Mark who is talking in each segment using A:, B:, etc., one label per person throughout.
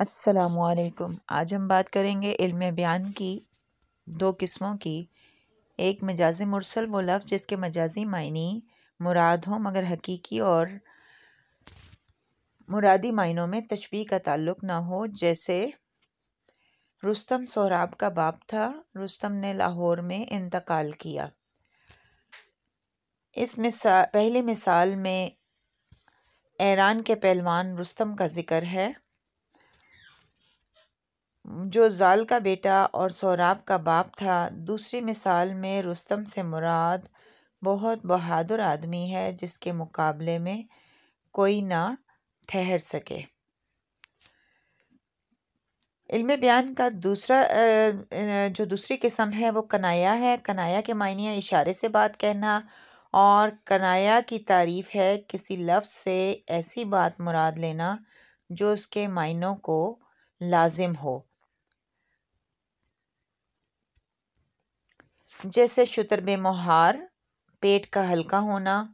A: السلام علیکم۔ آج ہم بات کریں گے علم بیان کی دو قسموں کی۔ ایک مجاز مرسل، وہ لفظ جس کے مجازی معنی مراد ہوں مگر حقیقی اور مرادی معنوں میں تشبیہ کا تعلق نہ ہو، جیسے رستم سہراب کا باپ تھا، رستم نے لاہور میں انتقال کیا۔ اس پہلی مثال میں ایران کے پہلوان رستم کا ذکر ہے، جو زال کا بیٹا اور سہراب کا باپ تھا۔ دوسری مثال میں رستم سے مراد بہت بہادر آدمی ہے جس کے مقابلے میں کوئی نہ ٹھہر سکے۔ علم بیان کا دوسری قسم ہے وہ کنایا ہے۔ کنایا کے معنی ہے اشارے سے بات کہنا، اور کنایا کی تعریف ہے کسی لفظ سے ایسی بات مراد لینا جو اس کے معنوں کو لازم ہو، جیسے شتر بے مہار، پیٹ کا ہلکا ہونا۔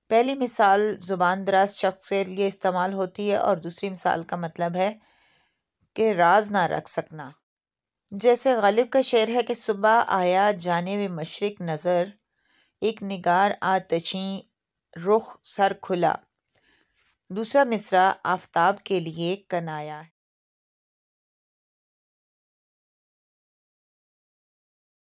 A: پہلی مثال زبان دراز شخص کے لیے استعمال ہوتی ہے اور دوسری مثال کا مطلب ہے کہ راز نہ رکھ سکنا، جیسے غالب کا شعر ہے کہ صبح آیا جانب مشرق نظر، ایک نگار آتشیں رخ سر کھلا۔ دوسرا مصرع آفتاب کے لیے کنایا ہے۔